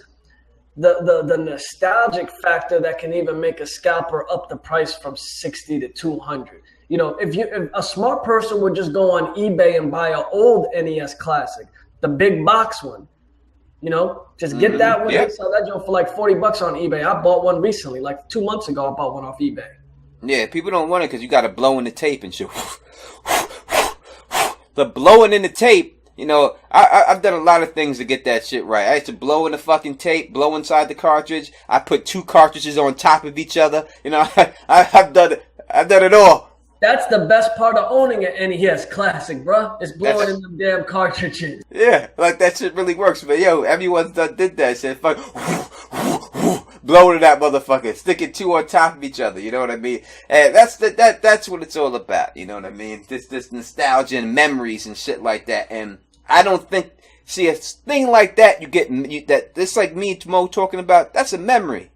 the nostalgic factor that can even make a scalper up the price from 60 to 200. You know, if a smart person would just go on eBay and buy an old NES classic, the big box one, just get that one. Yeah. They sell that joint for like $40 on eBay. I bought one recently, like 2 months ago. I bought one off eBay. Yeah, people don't want it because you got to blow in the tape and shit. The blowing in the tape, I've done a lot of things to get that shit right. I used to blow in the fucking tape, blow inside the cartridge. I put 2 cartridges on top of each other. I've done it all. That's the best part of owning an NES classic, bro. It's blowing in them damn cartridges. Yeah, like that shit really works. But yo, everyone's did that shit. Fuck, blow to that motherfucker. Sticking 2 on top of each other. You know what I mean? And that's what it's all about. You know what I mean? This nostalgia and memories and shit like that. And I don't think, see, a thing like that this like me and Mo talking about. That's a memory.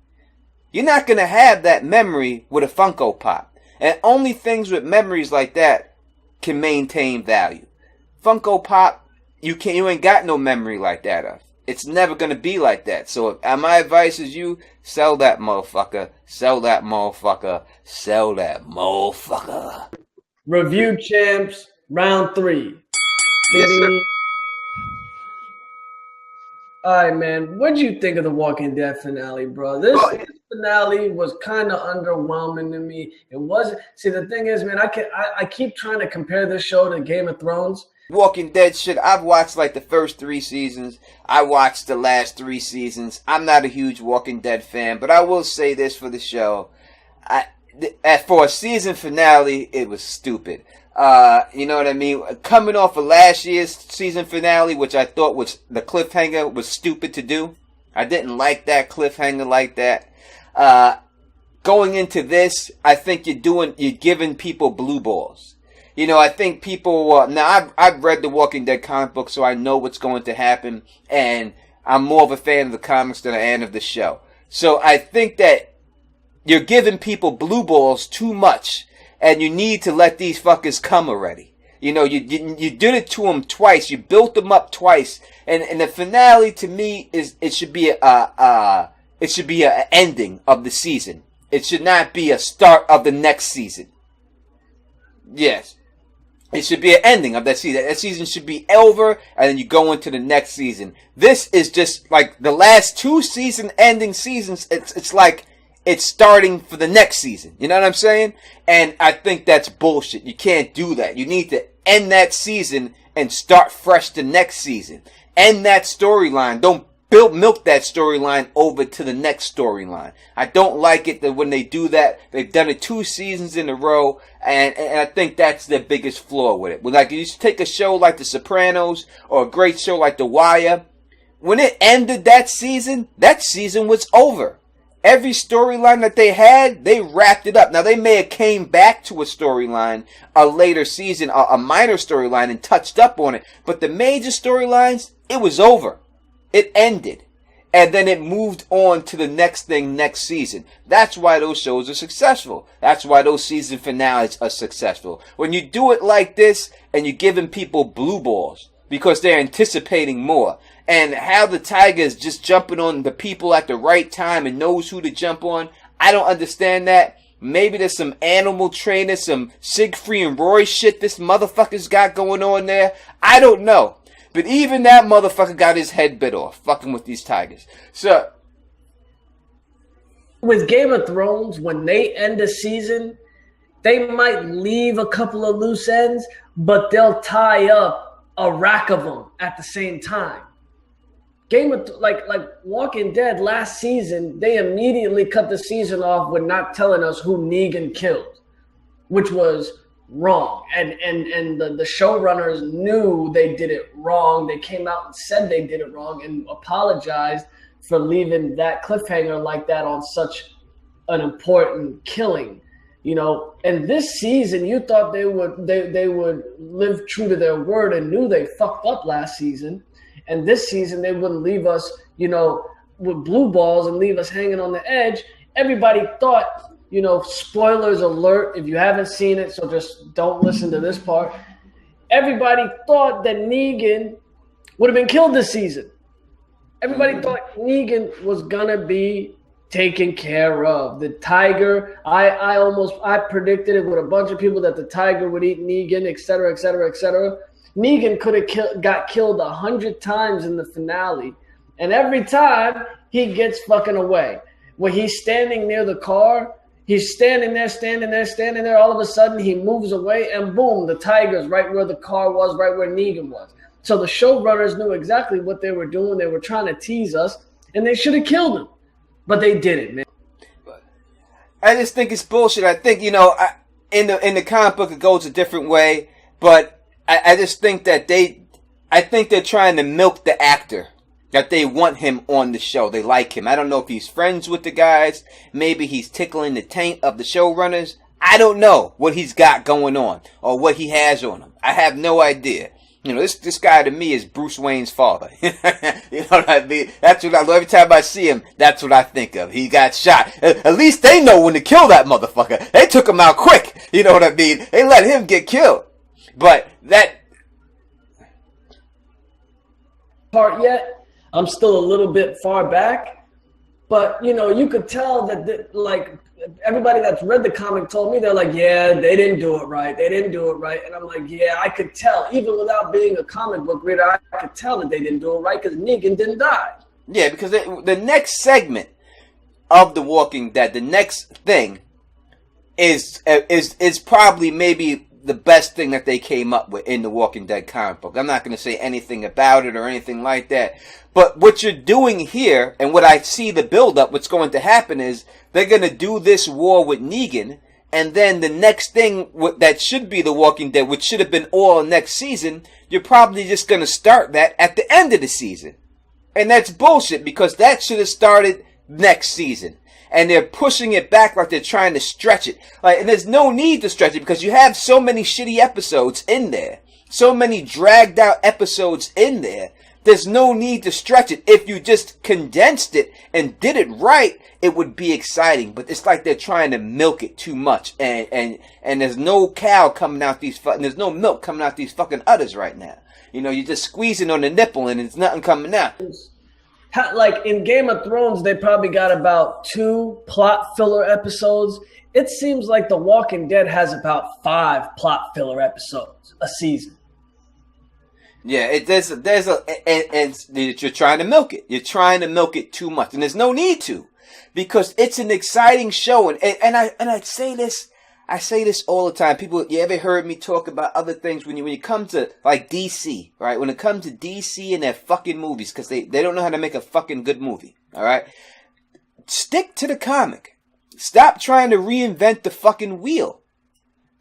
You're not gonna have that memory with a Funko Pop. And only things with memories like that can maintain value. Funko Pop, you ain't got no memory like that of. It's never gonna be like that. So my advice is you sell that motherfucker, sell that motherfucker, sell that motherfucker. Review champs, round 3. Yes, sir. All right, man. What'd you think of the Walking Dead finale, bro? This finale was kind of underwhelming to me. It wasn't. See, the thing is, man, I keep trying to compare this show to Game of Thrones. Walking Dead shit, I've watched like the first 3 seasons. I watched the last 3 seasons. I'm not a huge Walking Dead fan, but I will say this for the show. For a season finale, it was stupid. You know what I mean? Coming off of last year's season finale, which I thought was the cliffhanger was stupid to do. I didn't like that cliffhanger like that. Going into this, I think you're giving people blue balls. I think people, now I've read the Walking Dead comic book, so I know what's going to happen, and I'm more of a fan of the comics than I am of the show. So I think that you're giving people blue balls too much. And you need to let these fuckers come already. You did it to them twice. You built them up twice. And the finale to me it should be an ending of the season. It should not be a start of the next season. Yes. It should be an ending of that season. That season should be over, and then you go into the next season. This is just like the last 2 season-ending seasons. It's like it's starting for the next season. You know what I'm saying? And I think that's bullshit. You can't do that. You need to end that season and start fresh the next season. End that storyline. Don't milk that storyline over to the next storyline. I don't like it that when they do that, they've done it 2 seasons in a row, and I think that's their biggest flaw with it. Like, you take a show like The Sopranos or a great show like The Wire. When it ended that season was over. Every storyline that they had, they wrapped it up. Now, they may have came back to a storyline, a later season, a minor storyline, and touched up on it. But the major storylines, it was over. It ended. And then it moved on to the next thing next season. That's why those shows are successful. That's why those season finales are successful. When you do it like this, and you're giving people blue balls, because they're anticipating more. And how the Tiger's just jumping on the people at the right time and knows who to jump on. I don't understand that. Maybe there's some animal trainer, some Siegfried and Roy shit this motherfucker's got going on there. I don't know. But even that motherfucker got his head bit off fucking with these Tigers. So, with Game of Thrones, when they end a season, they might leave a couple of loose ends, but they'll tie up a rack of them at the same time. Like Walking Dead last season, they immediately cut the season off with not telling us who Negan killed, which was wrong. And the showrunners knew they did it wrong. They came out and said they did it wrong and apologized for leaving that cliffhanger like that on such an important killing. And this season, you thought they would live true to their word and knew they fucked up last season. And this season, they wouldn't leave us, with blue balls and leave us hanging on the edge. Everybody thought, spoilers alert if you haven't seen it, so just don't listen to this part. Everybody thought that Negan would have been killed this season. Everybody thought Negan was going to be taken care of. The tiger, I predicted it with a bunch of people that the tiger would eat Negan, et cetera, et cetera, et cetera. Negan could have got killed 100 times in the finale. And every time he gets fucking away. When he's standing near the car, he's standing there. All of a sudden, he moves away, and boom, the tiger's right where the car was, right where Negan was. So the showrunners knew exactly what they were doing. They were trying to tease us, and they should have killed him. But they didn't, man. I just think it's bullshit. I think, in the comic book, it goes a different way. But I just think that they're trying to milk the actor. That they want him on the show. They like him. I don't know if he's friends with the guys. Maybe he's tickling the taint of the showrunners. I don't know what he's got going on or what he has on him. I have no idea. This guy to me is Bruce Wayne's father. You know what I mean? That's what every time I see him, that's what I think of. He got shot. At least they know when to kill that motherfucker. They took him out quick. You know what I mean? They let him get killed. But that part yet. I'm still a little bit far back, but you could tell that everybody that's read the comic told me, they're like, yeah, they didn't do it right. And I'm like, yeah, I could tell, even without being a comic book reader, I could tell that they didn't do it right because Negan didn't die. Yeah, because the next segment of The Walking Dead, the next thing is probably maybe the best thing that they came up with in the Walking Dead comic book. I'm not going to say anything about it or anything like that. But what you're doing here, and what I see the build-up, what's going to happen is they're going to do this war with Negan, and then the next thing that should be The Walking Dead, which should have been all next season, you're probably just going to start that at the end of the season. And that's bullshit, because that should have started next season. And they're pushing it back like they're trying to stretch it. And there's no need to stretch it because you have so many shitty episodes in there. So many dragged out episodes in there. There's no need to stretch it. If you just condensed it and did it right, it would be exciting. But it's like they're trying to milk it too much. And there's no cow coming out there's no milk coming out these fucking udders right now. You're just squeezing on the nipple and there's nothing coming out. Like in Game of Thrones, they probably got about 2 plot filler episodes. It seems like The Walking Dead has about 5 plot filler episodes a season. Yeah, you're trying to milk it. You're trying to milk it too much, and there's no need to, because it's an exciting show. And I say this all the time. People, you ever heard me talk about other things when you come to like DC, right? When it comes to DC and their fucking movies, because they don't know how to make a fucking good movie. All right, stick to the comic. Stop trying to reinvent the fucking wheel.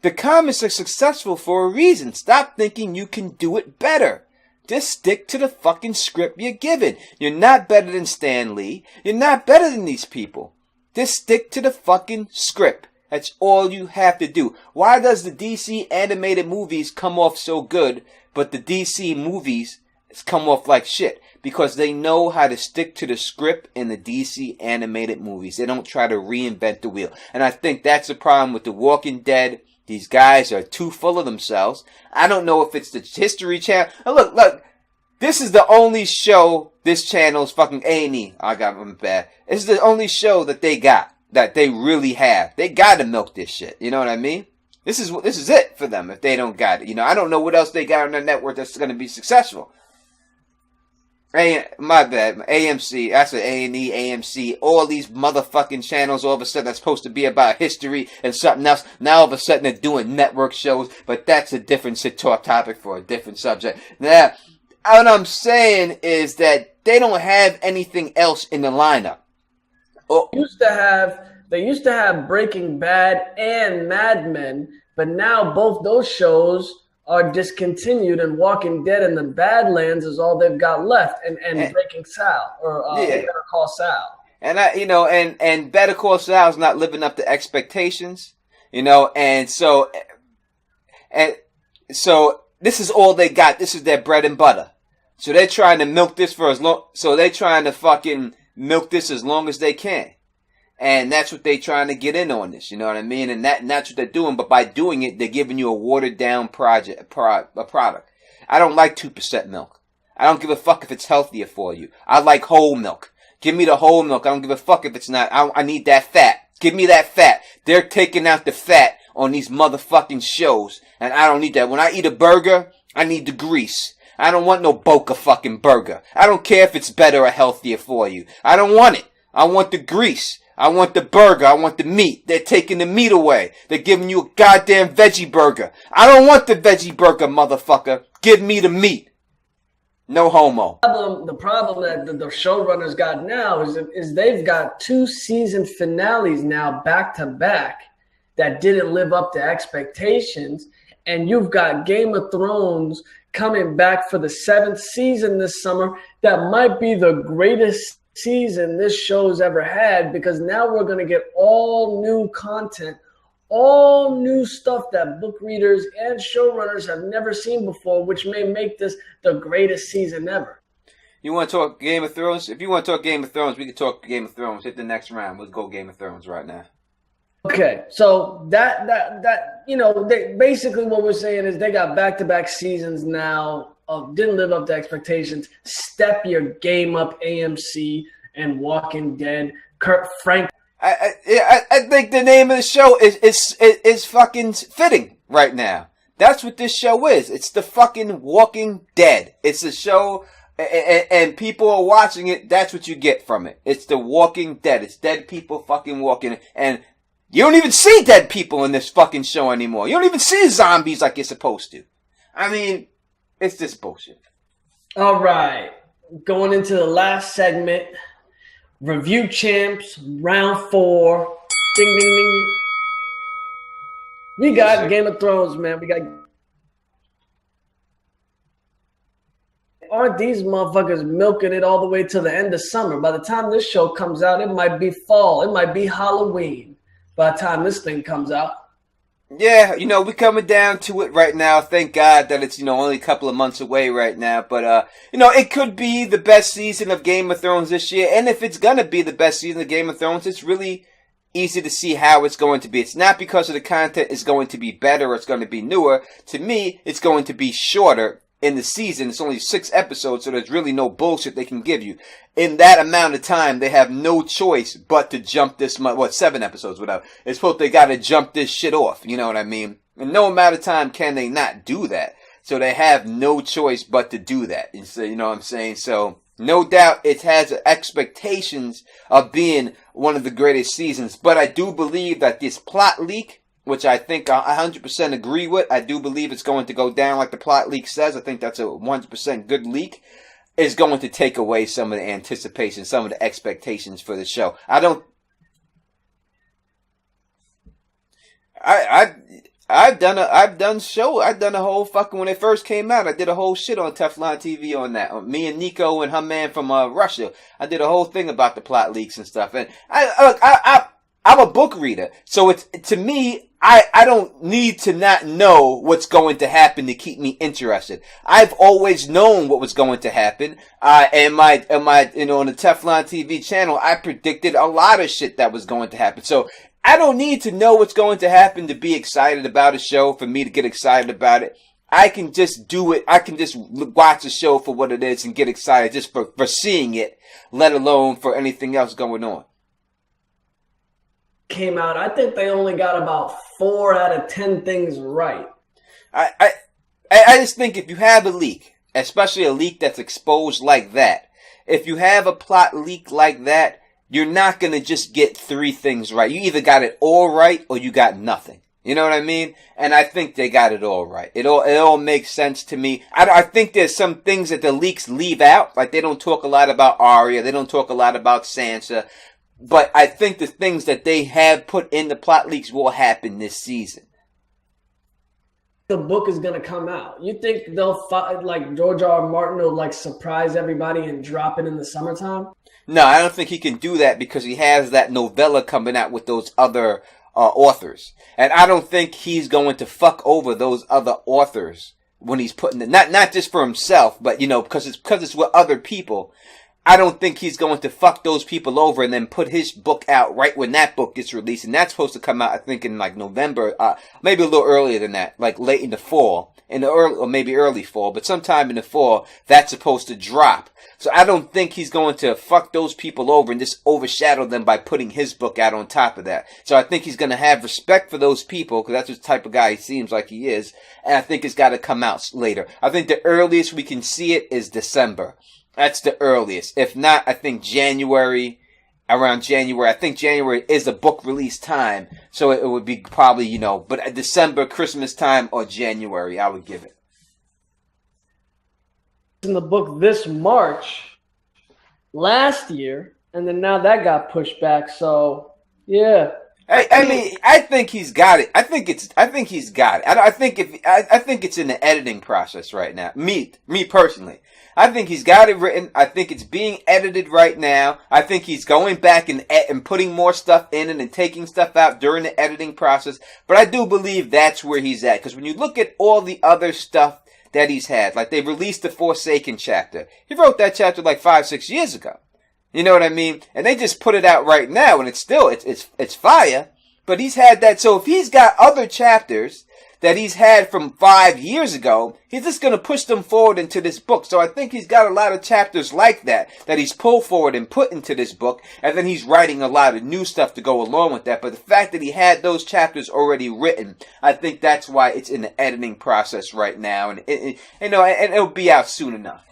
The comics are successful for a reason. Stop thinking you can do it better. Just stick to the fucking script you're given. You're not better than Stan Lee. You're not better than these people. Just stick to the fucking script. That's all you have to do. Why does the DC animated movies come off so good, but the DC movies come off like shit? Because they know how to stick to the script in the DC animated movies. They don't try to reinvent the wheel. And I think that's the problem with The Walking Dead. These guys are too full of themselves. I don't know if it's the History Channel. Look. This is the only show this channel's fucking A&E. I got them bad. This is the only show that they got. That they really have. They gotta milk this shit. You know what I mean? This is it for them if they don't got it. I don't know what else they got on their network that's gonna be successful. My bad. AMC, I said A&E, AMC, all these motherfucking channels all of a sudden that's supposed to be about history and something else. Now all of a sudden they're doing network shows, but that's a different topic for a different subject. Now, what I'm saying is that they don't have anything else in the lineup. They used to have Breaking Bad and Mad Men, but now both those shows are discontinued, and Walking Dead and the Badlands is all they've got left, and Breaking Sal, or Better Call Sal. And and Better Call Sal's not living up to expectations, and so this is all they got. This is their bread and butter. So they're trying to milk this fucking milk this as long as they can. And that's what they're trying to get in on this, you know what I mean? And that's what they're doing, but by doing it, they're giving you a watered down product. I don't like 2% milk. I don't give a fuck if it's healthier for you. I like whole milk. Give me the whole milk. I don't give a fuck if it's not. I need that fat. Give me that fat. They're taking out the fat on these motherfucking shows, and I don't need that. When I eat a burger, I need the grease. I don't want no Boca fucking burger. I don't care if it's better or healthier for you. I don't want it. I want the grease. I want the burger. I want the meat. They're taking the meat away. They're giving you a goddamn veggie burger. I don't want the veggie burger, motherfucker. Give me the meat. No homo. The problem that the showrunners got now is they've got 2 season finales now back to back that didn't live up to expectations. And you've got Game of Thrones coming back for the 7th season this summer. That might be the greatest season this show's ever had, because now we're going to get all new content, all new stuff that book readers and showrunners have never seen before, which may make this the greatest season ever. You want to talk Game of Thrones? If you want to talk Game of Thrones, we can talk Game of Thrones. Hit the next round. Let's go Game of Thrones right now. Okay, so that basically what we're saying is they got back-to-back seasons now of didn't live up to expectations. Step your game up, AMC and Walking Dead. Kurt Frank. I think the name of the show is fucking fitting right now. That's what this show is. It's the fucking Walking Dead. It's a show, and people are watching it. That's what you get from it. It's the Walking Dead. It's dead people fucking walking, and you don't even see dead people in this fucking show anymore. You don't even see zombies like you're supposed to. I mean, it's just bullshit. All right. Going into the last segment. Review champs, round 4. Ding, ding, ding. We got Game of Thrones, man. Aren't these motherfuckers milking it all the way to the end of summer? By the time this show comes out, it might be fall. It might be Halloween by the time this thing comes out. Yeah, we're coming down to it right now. Thank God that it's, only a couple of months away right now. But, it could be the best season of Game of Thrones this year. And if it's going to be the best season of Game of Thrones, it's really easy to see how it's going to be. It's not because of the content is going to be better or it's going to be newer. To me, it's going to be shorter in the season. It's only 6 episodes, so there's really no bullshit they can give you. In that amount of time, they have no choice but to jump this month. 7 episodes, whatever. It's supposed they got to jump this shit off. You know what I mean? And no amount of time can they not do that. So they have no choice but to do that. And so, you know what I'm saying? So no doubt it has expectations of being one of the greatest seasons. But I do believe that this plot leak, which I think I 100% agree with, I do believe it's going to go down like the plot leak says. I think that's a 100% good leak. Is going to take away some of the anticipation, some of the expectations for the show. I've done a whole fucking, when it first came out, I did a whole shit on Teflon TV on that. Me and Nico and her man from Russia. I did a whole thing about the plot leaks and stuff. And I'm a book reader, so it's, to me, I don't need to not know what's going to happen to keep me interested. I've always known what was going to happen. And my, on the Teflon TV channel, I predicted a lot of shit that was going to happen. So I don't need to know what's going to happen to be excited about a show, for me to get excited about it. I can just do it. I can just watch a show for what it is and get excited just for seeing it, let alone for anything else going on. Came out, I think they only got about 4 out of 10 things right. I just think if you have a leak, especially a leak that's exposed like that, if you have a plot leak like that, you're not going to just get 3 things right. You either got it all right or you got nothing. You know what I mean? And I think they got it all right. It all makes sense to me. I think there's some things that the leaks leave out. Like they don't talk a lot about Arya. They don't talk a lot about Sansa. But I think the things that they have put in the plot leaks will happen this season. the book is gonna come out? You think they'll like George R. Martin will like surprise everybody and drop it in the summertime? No, I don't think he can do that because he has that novella coming out with those other authors. And I don't think he's going to fuck over those other authors when he's putting it, not just for himself, but, you know, because it's with other people. I don't think he's going to fuck those people over and then put his book out right when that book gets released. And that's supposed to come out, I think, in like November, maybe a little earlier than that, like late in the fall, or maybe early fall, but sometime in the fall, that's supposed to drop. So I don't think he's going to fuck those people over and just overshadow them by putting his book out on top of that. So I think he's going to have respect for those people, because that's the type of guy he seems like he is. And I think it's got to come out later. I think the earliest we can see it is December. That's the earliest. If not, I think January, around January. I think January is a book release time. So it would be probably, you know, but December, Christmas time, or January, I would give it. In the book this March last year, and then now that got pushed back. So yeah, I mean, I think he's got it. I think he's got it. I think it's in the editing process right now. Me personally, I think he's got it written. I think it's being edited right now. I think he's going back and putting more stuff in it and taking stuff out during the editing process. But I do believe that's where he's at, because when you look at all the other stuff that he's had, like they released the Forsaken chapter. He wrote that chapter like 5-6 years ago. You know what I mean? And they just put it out right now, and it's still it's fire. But he's had that. So if he's got other chapters that he's had from 5 years ago, he's just going to push them forward into this book. So I think he's got a lot of chapters like that he's pulled forward and put into this book, and then he's writing a lot of new stuff to go along with that. But the fact that he had those chapters already written, I think that's why it's in the editing process right now, and and it'll be out soon enough.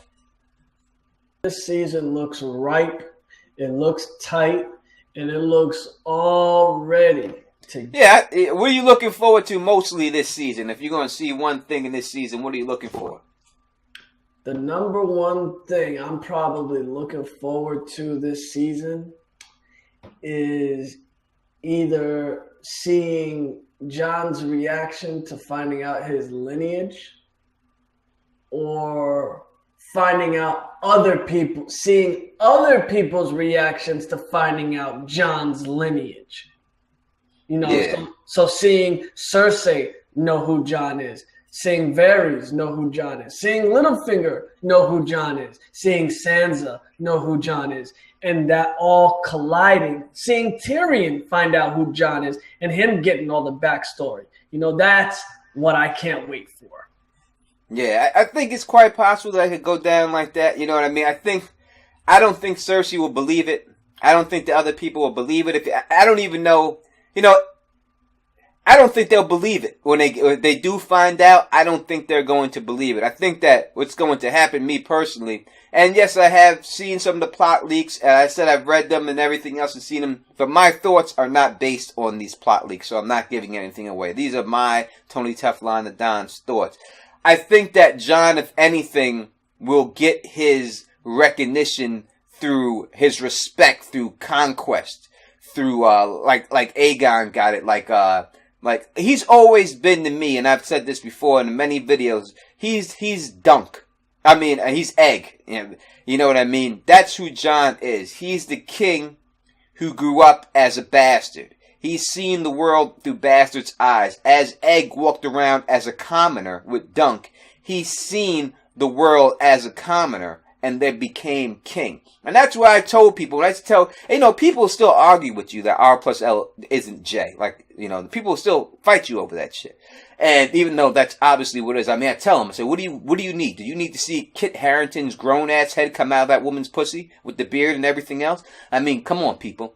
This season looks ripe, it looks tight, and it looks all ready. Yeah, what are you looking forward to mostly this season? If you're going to see one thing in this season, what are you looking for? The number one thing I'm probably looking forward to this season is either seeing John's reaction to finding out his lineage, or finding out seeing other people's reactions to finding out John's lineage. You know, yeah. so seeing Cersei know who John is, seeing Varys know who John is, seeing Littlefinger know who John is, seeing Sansa know who John is, and that all colliding, seeing Tyrion find out who John is, and him getting all the backstory. You know, that's what I can't wait for. Yeah, I think it's quite possible that it could go down like that. You know what I mean? I don't think Cersei will believe it. I don't think the other people will believe it. I don't even know. You know, I don't think they'll believe it. When they do find out, I don't think they're going to believe it. I think that what's going to happen, me personally, and yes, I have seen some of the plot leaks, and I said I've read them and everything else and seen them, but my thoughts are not based on these plot leaks, so I'm not giving anything away. These are my Tony Teflon the Don's thoughts. I think that Jon, if anything, will get his recognition through his respect, through conquest. Through like Aegon got it, like he's always been to me, and I've said this before in many videos. He's Dunk. I mean, he's Egg. You know what I mean? That's who Jon is. He's the king who grew up as a bastard. He's seen the world through bastards' eyes. As Egg walked around as a commoner with Dunk, he's seen the world as a commoner, and then became king. And that's why I told people, people still argue with you that R plus L isn't J. Like, you know, people still fight you over that shit. And even though that's obviously what it is, I mean, I tell them, I say, what do you need? Do you need to see Kit Harington's grown-ass head come out of that woman's pussy with the beard and everything else? I mean, come on, people.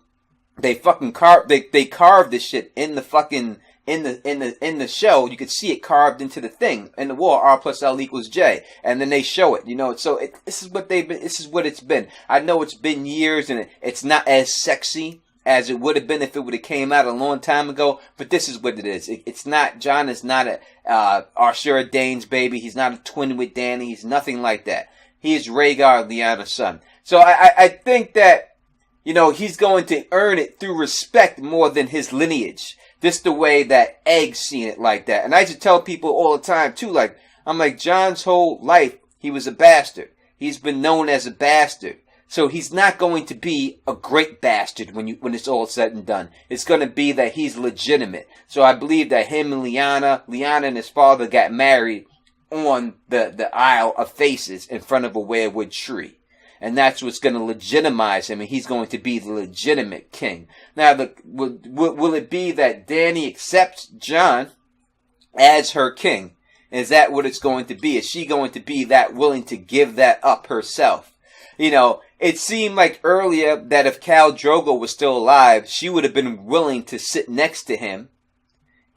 They fucking carved this shit in the fucking, in the show. You could see it carved into the thing in the wall. R plus L equals J, and then they show it. You know, so this is what this is what it's been. I know it's been years, and it's not as sexy as it would have been if it would have came out a long time ago. But this is what it is. It's not. Jon is not a Arshura Dane's baby. He's not a twin with Dany. He's nothing like that. He is Rhaegar Lyanna's son. So I think that, you know, he's going to earn it through respect more than his lineage. This the way that Egg's seen it like that. And I used to tell people all the time too, like, I'm like, John's whole life, he was a bastard. He's been known as a bastard. So he's not going to be a great bastard when it's all said and done. It's going to be that he's legitimate. So I believe that him and Liana and his father got married on the Isle of Faces in front of a weirwood tree. And that's what's going to legitimize him, and he's going to be the legitimate king. Now, will it be that Dani accepts John as her king? Is that what it's going to be? Is she going to be that willing to give that up herself? You know, it seemed like earlier that if Khal Drogo was still alive, she would have been willing to sit next to him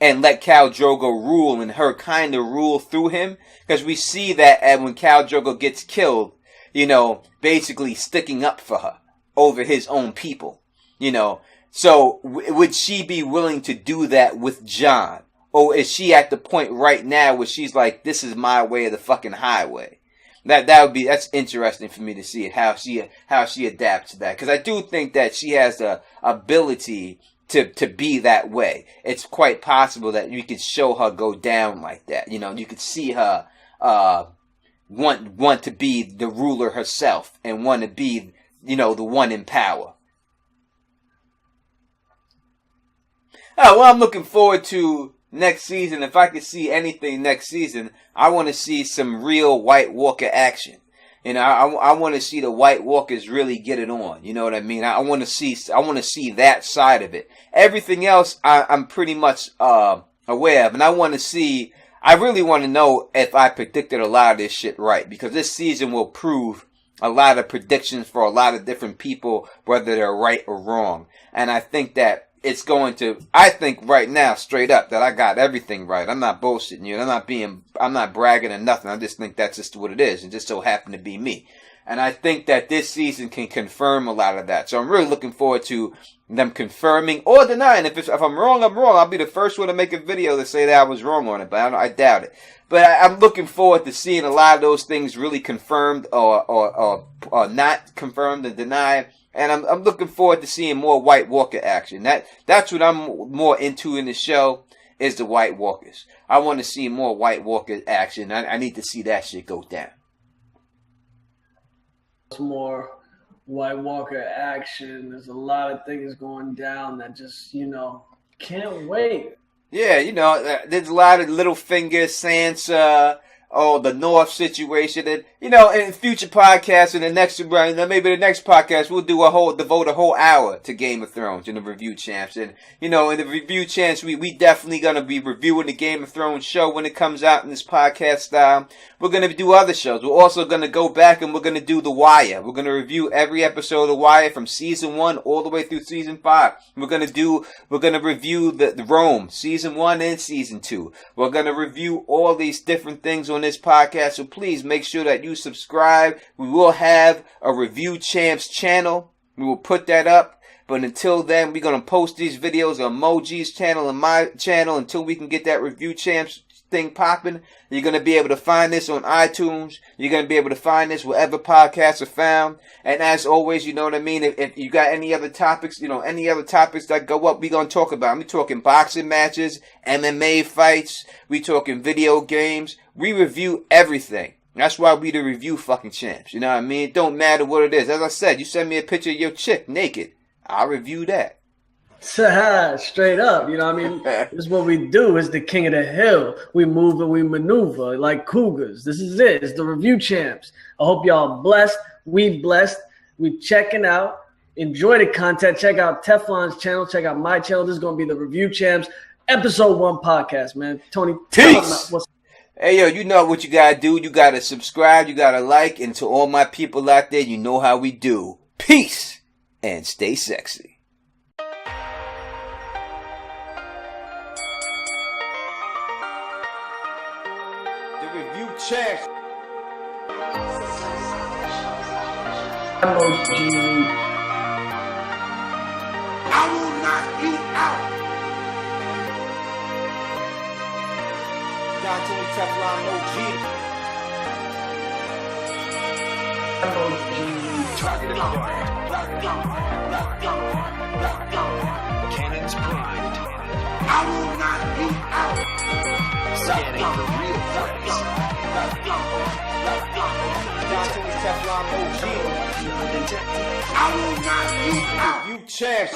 and let Khal Drogo rule and her kind of rule through him. Because we see that when Khal Drogo gets killed, you know, basically sticking up for her over his own people, you know. So would she be willing to do that with Jon? Or is she at the point right now where she's like, this is my way of the fucking highway? That's interesting for me to see it, how she adapts to that. Because I do think that she has the ability to be that way. It's quite possible that you could show her go down like that. You know, you could see her want to be the ruler herself and want to be, you know, the one in power. Oh, well, I'm looking forward to next season. If I could see anything next season, I want to see some real White Walker action. You know, I want to see the White Walkers really get it on. You know what I mean? I want to see that side of it. Everything else, I'm pretty much aware of, and I really want to know if I predicted a lot of this shit right, because this season will prove a lot of predictions for a lot of different people, whether they're right or wrong. And I think that I think right now, straight up, that I got everything right. I'm not bullshitting you. I'm not bragging or nothing. I just think that's just what it is. It just so happened to be me. And I think that this season can confirm a lot of that. So I'm really looking forward to them confirming or denying. If I'm wrong, I'm wrong. I'll be the first one to make a video to say that I was wrong on it, but I doubt it. But I'm looking forward to seeing a lot of those things really confirmed or not confirmed and denied. And I'm looking forward to seeing more White Walker action. That's what I'm more into in the show, is the White Walkers. I want to see more White Walker action. I need to see that shit go down. More White Walker action. There's a lot of things going down that just, you know, can't wait. Yeah, you know, there's a lot of Littlefinger, Sansa, the North situation, and you know, in future podcasts, in the next maybe the next podcast, we'll devote a whole hour to Game of Thrones in the review champs. And you know, in the review champs, we definitely gonna be reviewing the Game of Thrones show when it comes out in this podcast style. We're gonna do other shows. We're also gonna go back and we're gonna do The Wire. We're gonna review every episode of The Wire from season 1 all the way through season 5. We're gonna review the Rome season 1 and season 2. We're gonna review all these different things on this podcast, so please make sure that you subscribe. We will have a Review Champs channel. We will put that up. But until then, we're going to post these videos on Moe-Genie's channel and my channel until we can get that Review Champs thing popping. You're going to be able to find this on iTunes. You're going to be able to find this wherever podcasts are found. And as always, you know what I mean? If you got any other topics, you know, any other topics that go up, we're going to talk about. We're talking boxing matches, MMA fights. We're talking video games. We review everything. That's why we the review fucking champs. You know what I mean? It don't matter what it is. As I said, you send me a picture of your chick naked, I'll review that. Straight up, you know what I mean? This is what we do. It's the king of the hill. We move and we maneuver like cougars. This is it. It's the review champs. I hope y'all blessed. We blessed. We checking out. Enjoy the content. Check out Teflon's channel. Check out my channel. This is going to be the Review Champs episode 1 podcast, man. Tony, peace. Hey, yo, you know what you got to do. You got to subscribe. You got to like. And to all my people out there, you know how we do. Peace. And stay sexy. The Review Champs. Moe-Genie. I will not eat out. Moe-Genie, Teflon, Moe-Genie. Targeted fire. Cannons primed. I will not eat out. Scanning for real threats. Moe-Genie and Teflon, Moe-Genie. I will not eat out. You chance.